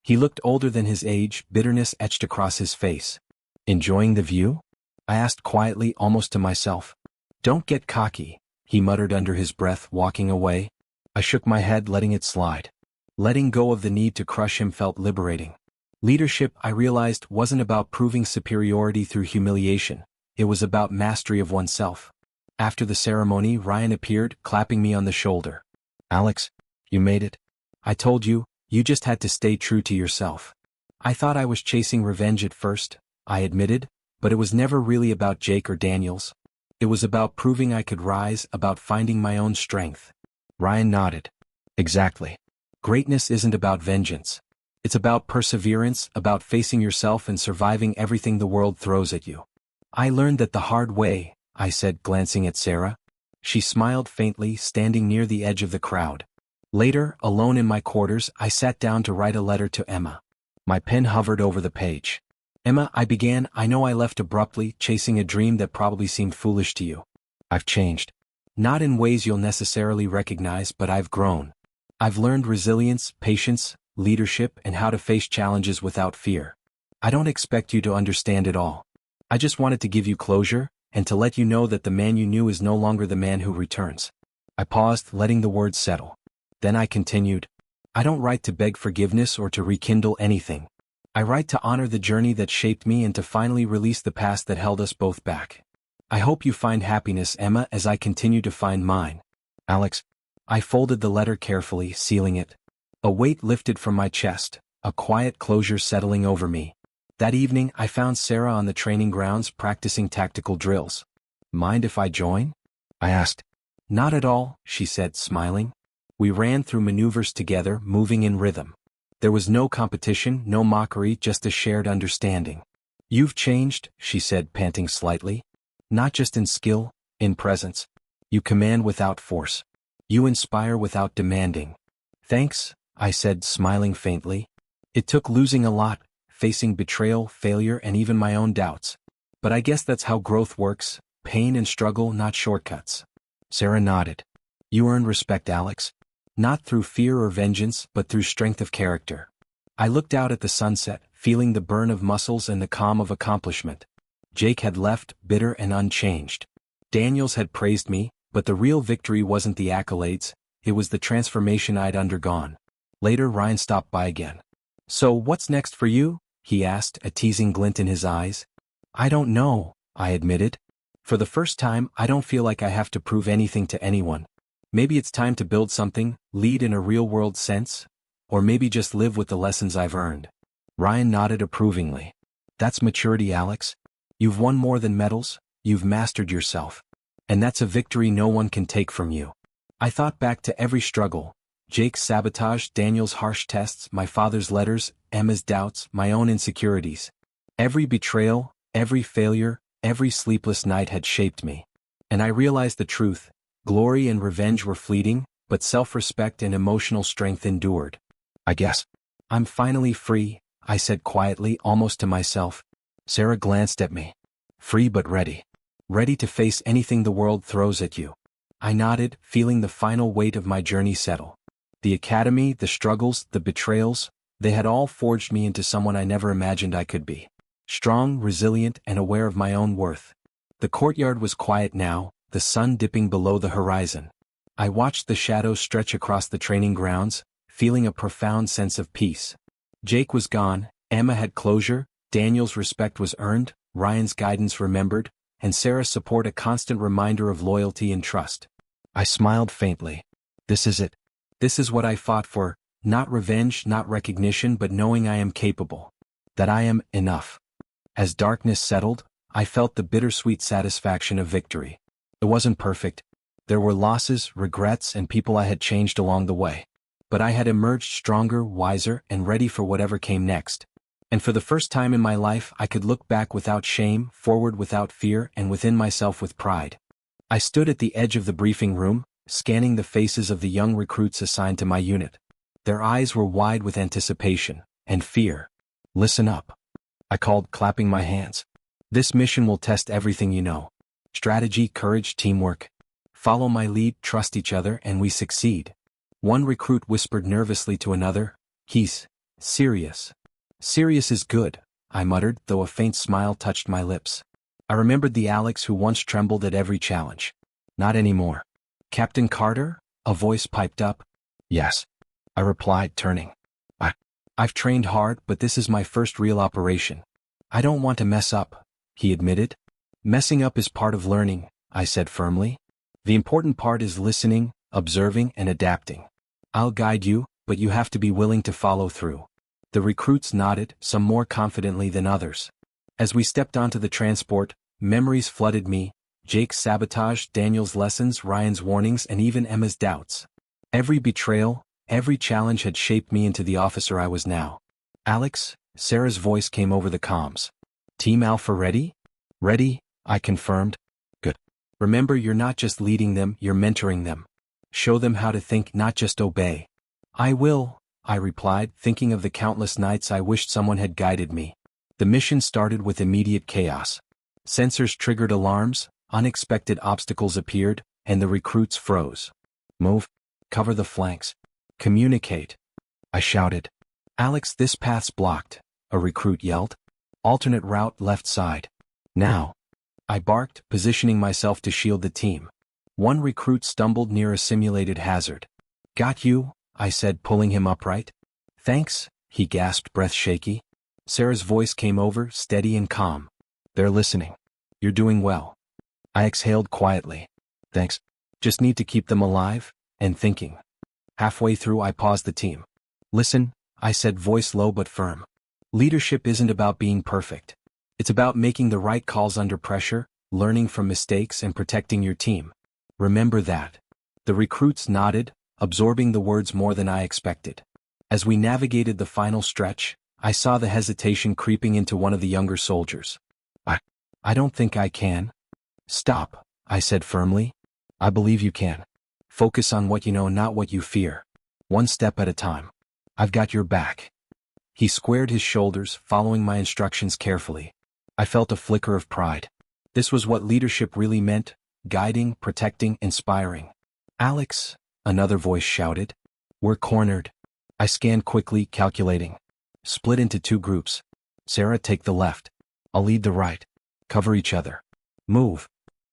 He looked older than his age, bitterness etched across his face. Enjoying the view? I asked quietly, almost to myself. Don't get cocky, he muttered under his breath, walking away. I shook my head, letting it slide. Letting go of the need to crush him felt liberating. Leadership, I realized, wasn't about proving superiority through humiliation. It was about mastery of oneself. After the ceremony, Ryan appeared, clapping me on the shoulder. Alex, you made it. I told you, you just had to stay true to yourself. I thought I was chasing revenge at first, I admitted, but it was never really about Jake or Daniels. It was about proving I could rise, about finding my own strength. Ryan nodded. Exactly. Greatness isn't about vengeance. It's about perseverance, about facing yourself and surviving everything the world throws at you. I learned that the hard way, I said, glancing at Sarah. She smiled faintly, standing near the edge of the crowd. Later, alone in my quarters, I sat down to write a letter to Emma. My pen hovered over the page. Emma, I began, I know I left abruptly, chasing a dream that probably seemed foolish to you. I've changed. Not in ways you'll necessarily recognize, but I've grown. I've learned resilience, patience, leadership, and how to face challenges without fear. I don't expect you to understand it all. I just wanted to give you closure, and to let you know that the man you knew is no longer the man who returns. I paused, letting the words settle. Then I continued. I don't write to beg forgiveness or to rekindle anything. I write to honor the journey that shaped me and to finally release the past that held us both back. I hope you find happiness, Emma, as I continue to find mine. Alex. I folded the letter carefully, sealing it. A weight lifted from my chest, a quiet closure settling over me. That evening, I found Sarah on the training grounds practicing tactical drills. Mind if I join? I asked. Not at all, she said, smiling. We ran through maneuvers together, moving in rhythm. There was no competition, no mockery, just a shared understanding. You've changed, she said, panting slightly. Not just in skill, in presence. You command without force. You inspire without demanding. Thanks, I said, smiling faintly. It took losing a lot, facing betrayal, failure, and even my own doubts. But I guess that's how growth works, pain and struggle, not shortcuts. Sarah nodded. You earned respect, Alex. Not through fear or vengeance, but through strength of character. I looked out at the sunset, feeling the burn of muscles and the calm of accomplishment. Jake had left, bitter and unchanged. Daniels had praised me, but the real victory wasn't the accolades, it was the transformation I'd undergone. Later, Ryan stopped by again. So what's next for you? He asked, a teasing glint in his eyes. I don't know, I admitted. For the first time, I don't feel like I have to prove anything to anyone. Maybe it's time to build something, lead in a real-world sense, or maybe just live with the lessons I've earned. Ryan nodded approvingly. That's maturity, Alex. You've won more than medals, you've mastered yourself. And that's a victory no one can take from you. I thought back to every struggle. Jake's sabotage, Daniel's harsh tests, my father's letters, Emma's doubts, my own insecurities. Every betrayal, every failure, every sleepless night had shaped me. And I realized the truth. Glory and revenge were fleeting, but self-respect and emotional strength endured. I guess. I'm finally free, I said quietly, almost to myself. Sarah glanced at me. Free but ready. Ready to face anything the world throws at you. I nodded, feeling the final weight of my journey settle. The academy, the struggles, the betrayals, they had all forged me into someone I never imagined I could be. Strong, resilient, and aware of my own worth. The courtyard was quiet now, the sun dipping below the horizon. I watched the shadows stretch across the training grounds, feeling a profound sense of peace. Jake was gone, Emma had closure, Daniel's respect was earned, Ryan's guidance remembered, and Sarah's support a constant reminder of loyalty and trust. I smiled faintly. This is it. This is what I fought for, not revenge, not recognition, but knowing I am capable. That I am enough. As darkness settled, I felt the bittersweet satisfaction of victory. It wasn't perfect. There were losses, regrets, and people I had changed along the way. But I had emerged stronger, wiser, and ready for whatever came next. And for the first time in my life, I could look back without shame, forward without fear, and within myself with pride. I stood at the edge of the briefing room, scanning the faces of the young recruits assigned to my unit. Their eyes were wide with anticipation and fear. Listen up, I called, clapping my hands. This mission will test everything you know. Strategy, courage, teamwork. Follow my lead, trust each other, and we succeed. One recruit whispered nervously to another, He's serious. Serious is good, I muttered, though a faint smile touched my lips. I remembered the Alex who once trembled at every challenge. Not anymore. Captain Carter? A voice piped up. Yes, I replied, turning. I've trained hard, but this is my first real operation. I don't want to mess up, he admitted. Messing up is part of learning, I said firmly. The important part is listening, observing, and adapting. I'll guide you, but you have to be willing to follow through. The recruits nodded, some more confidently than others. As we stepped onto the transport, memories flooded me, Jake's sabotage, Daniel's lessons, Ryan's warnings, and even Emma's doubts. Every betrayal, every challenge had shaped me into the officer I was now. Alex, Sarah's voice came over the comms. Team Alpha ready? Ready, I confirmed. Good. Remember, you're not just leading them, you're mentoring them. Show them how to think, not just obey. I will, I replied, thinking of the countless nights I wished someone had guided me. The mission started with immediate chaos. Sensors triggered alarms, unexpected obstacles appeared, and the recruits froze. Move. Cover the flanks. Communicate. I shouted. Alex, this path's blocked, a recruit yelled. Alternate route left side. Now. I barked, positioning myself to shield the team. One recruit stumbled near a simulated hazard. Got you, I said, pulling him upright. Thanks, he gasped, breath shaky. Sarah's voice came over, steady and calm. They're listening. You're doing well. I exhaled quietly. Thanks. Just need to keep them alive and thinking. Halfway through, I paused the team. Listen, I said, voice low but firm. Leadership isn't about being perfect. It's about making the right calls under pressure, learning from mistakes, and protecting your team. Remember that. The recruits nodded, absorbing the words more than I expected. As we navigated the final stretch, I saw the hesitation creeping into one of the younger soldiers. I don't think I can. Stop, I said firmly. I believe you can. Focus on what you know, not what you fear. One step at a time. I've got your back. He squared his shoulders, following my instructions carefully. I felt a flicker of pride. This was what leadership really meant, guiding, protecting, inspiring. Alex, another voice shouted. We're cornered. I scanned quickly, calculating. Split into two groups. Sarah, take the left. I'll lead the right. Cover each other. Move.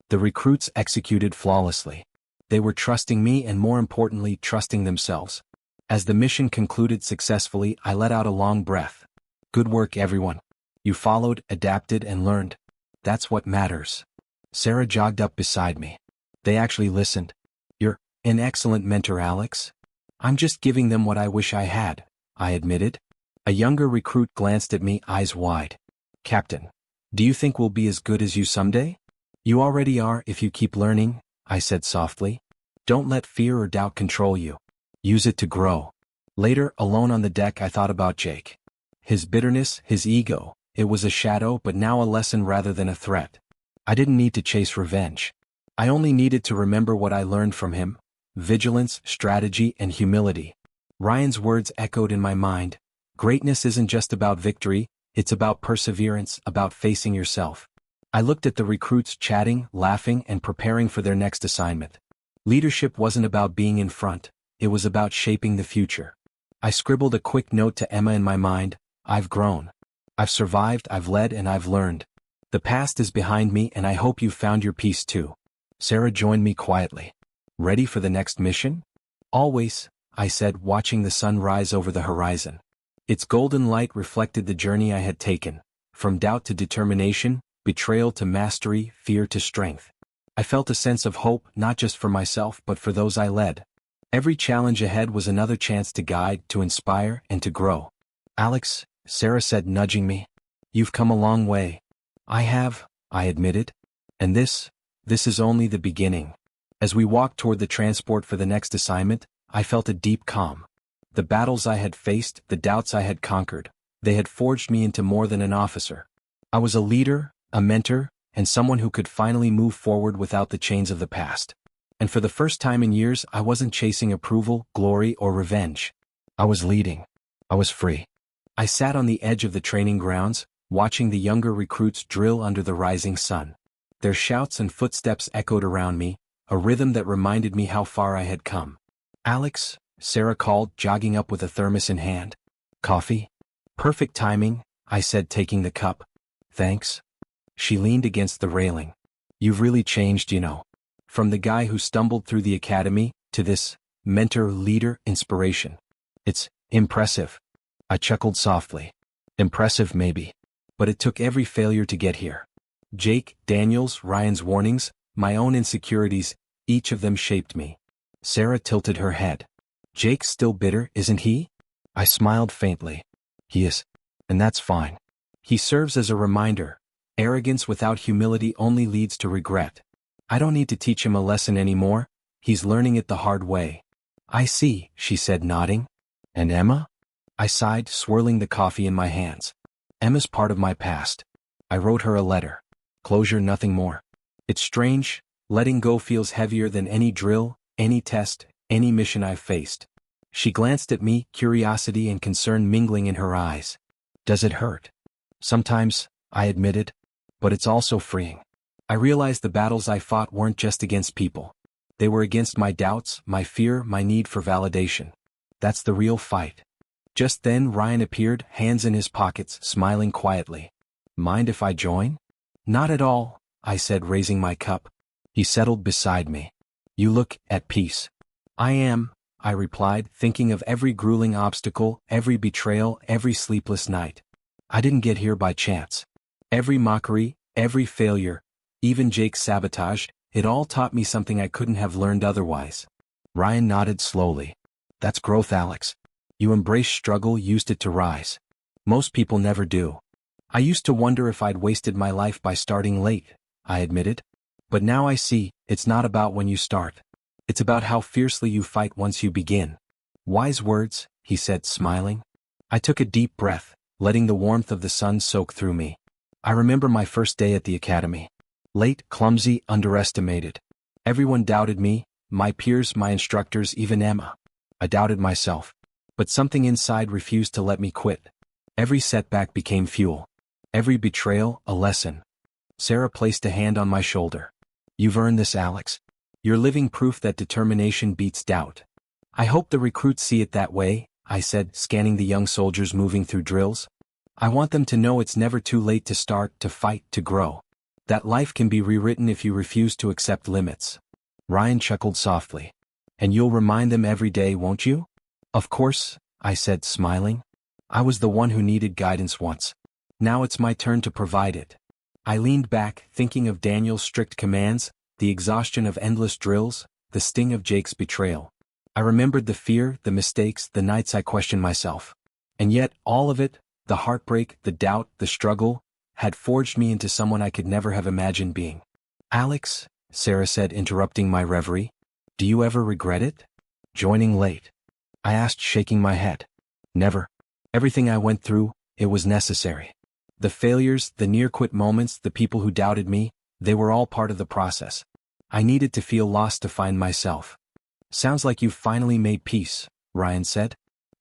The recruits executed flawlessly. They were trusting me and, more importantly, trusting themselves. As the mission concluded successfully, I let out a long breath. Good work, everyone. You followed, adapted, and learned. That's what matters. Sarah jogged up beside me. They actually listened. You're an excellent mentor, Alex. I'm just giving them what I wish I had, I admitted. A younger recruit glanced at me, eyes wide. Captain, do you think we'll be as good as you someday? You already are if you keep learning, I said softly. Don't let fear or doubt control you. Use it to grow. Later, alone on the deck, I thought about Jake. His bitterness, his ego, it was a shadow, but now a lesson rather than a threat. I didn't need to chase revenge. I only needed to remember what I learned from him: vigilance, strategy, and humility. Ryan's words echoed in my mind. Greatness isn't just about victory, it's about perseverance, about facing yourself. I looked at the recruits chatting, laughing, and preparing for their next assignment. Leadership wasn't about being in front, it was about shaping the future. I scribbled a quick note to Emma in my mind. I've grown. I've survived, I've led, and I've learned. The past is behind me, and I hope you've found your peace too. Sarah joined me quietly. Ready for the next mission? Always, I said, watching the sun rise over the horizon. Its golden light reflected the journey I had taken, from doubt to determination, betrayal to mastery, fear to strength. I felt a sense of hope, not just for myself but for those I led. Every challenge ahead was another chance to guide, to inspire, and to grow. Alex, Sarah said, nudging me. You've come a long way. I have, I admitted. And this is only the beginning. As we walked toward the transport for the next assignment, I felt a deep calm. The battles I had faced, the doubts I had conquered, they had forged me into more than an officer. I was a leader, a mentor, and someone who could finally move forward without the chains of the past. And for the first time in years, I wasn't chasing approval, glory, or revenge. I was leading. I was free. I sat on the edge of the training grounds, watching the younger recruits drill under the rising sun. Their shouts and footsteps echoed around me, a rhythm that reminded me how far I had come. Alex, Sarah called, jogging up with a thermos in hand. Coffee? Perfect timing, I said, taking the cup. Thanks. She leaned against the railing. You've really changed, you know. From the guy who stumbled through the academy, to this mentor, leader, inspiration. It's impressive. I chuckled softly. Impressive maybe. But it took every failure to get here. Jake, Daniel's, Ryan's warnings, my own insecurities, each of them shaped me. Sarah tilted her head. Jake's still bitter, isn't he? I smiled faintly. He is. And that's fine. He serves as a reminder. Arrogance without humility only leads to regret. I don't need to teach him a lesson anymore. He's learning it the hard way. I see, she said, nodding. And Emma? I sighed, swirling the coffee in my hands. Emma's part of my past. I wrote her a letter. Closure, nothing more. It's strange, letting go feels heavier than any drill, any test, any mission I've faced. She glanced at me, curiosity and concern mingling in her eyes. Does it hurt? Sometimes, I admitted. But it's also freeing. I realized the battles I fought weren't just against people. They were against my doubts, my fear, my need for validation. That's the real fight. Just then Ryan appeared, hands in his pockets, smiling quietly. Mind if I join? Not at all, I said, raising my cup. He settled beside me. You look at peace. I am, I replied, thinking of every grueling obstacle, every betrayal, every sleepless night. I didn't get here by chance. Every mockery, every failure, even Jake's sabotage, it all taught me something I couldn't have learned otherwise. Ryan nodded slowly. That's growth, Alex. You embraced struggle, used it to rise. Most people never do. I used to wonder if I'd wasted my life by starting late, I admitted. But now I see, it's not about when you start. It's about how fiercely you fight once you begin. Wise words, he said, smiling. I took a deep breath, letting the warmth of the sun soak through me. I remember my first day at the academy. Late, clumsy, underestimated. Everyone doubted me, my peers, my instructors, even Emma. I doubted myself. But something inside refused to let me quit. Every setback became fuel. Every betrayal, a lesson. Sarah placed a hand on my shoulder. You've earned this, Alex. You're living proof that determination beats doubt. I hope the recruits see it that way, I said, scanning the young soldiers moving through drills. I want them to know it's never too late to start, to fight, to grow. That life can be rewritten if you refuse to accept limits. Ryan chuckled softly. And you'll remind them every day, won't you? Of course, I said, smiling. I was the one who needed guidance once. Now it's my turn to provide it. I leaned back, thinking of Daniel's strict commands, the exhaustion of endless drills, the sting of Jake's betrayal. I remembered the fear, the mistakes, the nights I questioned myself. And yet, all of it, the heartbreak, the doubt, the struggle, had forged me into someone I could never have imagined being. Alex, Sarah said, interrupting my reverie, do you ever regret it? Joining late? I asked, shaking my head. Never. Everything I went through, it was necessary. The failures, the near-quit moments, the people who doubted me, they were all part of the process. I needed to feel lost to find myself. Sounds like you've finally made peace, Ryan said.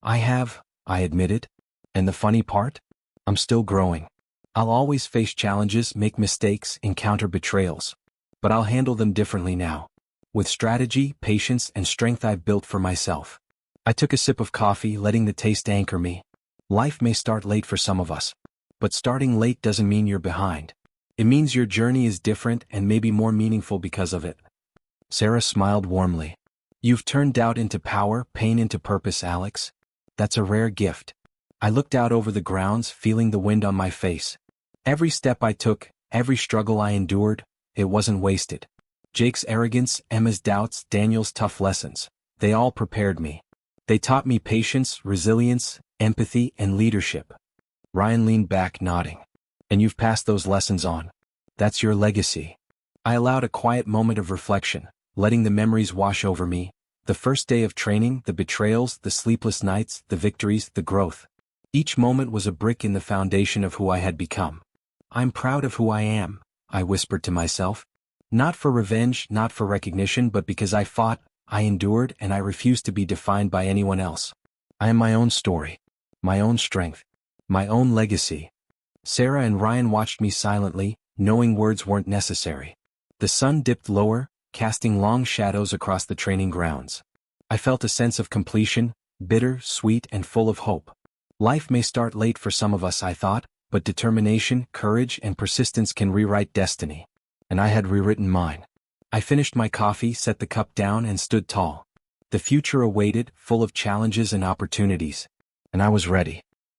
I have, I admitted. And the funny part? I'm still growing. I'll always face challenges, make mistakes, encounter betrayals. But I'll handle them differently now. With strategy, patience, and strength I've built for myself. I took a sip of coffee, letting the taste anchor me. Life may start late for some of us. But starting late doesn't mean you're behind. It means your journey is different and maybe more meaningful because of it. Sarah smiled warmly. You've turned doubt into power, pain into purpose, Alex. That's a rare gift. I looked out over the grounds, feeling the wind on my face. Every step I took, every struggle I endured, it wasn't wasted. Jake's arrogance, Emma's doubts, Daniel's tough lessons, they all prepared me. They taught me patience, resilience, empathy, and leadership. Ryan leaned back, nodding. And you've passed those lessons on. That's your legacy. I allowed a quiet moment of reflection, letting the memories wash over me. The first day of training, the betrayals, the sleepless nights, the victories, the growth. Each moment was a brick in the foundation of who I had become. I'm proud of who I am, I whispered to myself. Not for revenge, not for recognition, but because I fought, I endured, and I refused to be defined by anyone else. I am my own story, my own strength, my own legacy. Sarah and Ryan watched me silently, knowing words weren't necessary. The sun dipped lower, casting long shadows across the training grounds. I felt a sense of completion, bitter, sweet, and full of hope. Life may start late for some of us, I thought, but determination, courage, and persistence can rewrite destiny. And I had rewritten mine. I finished my coffee, set the cup down, and stood tall. The future awaited, full of challenges and opportunities. And I was ready.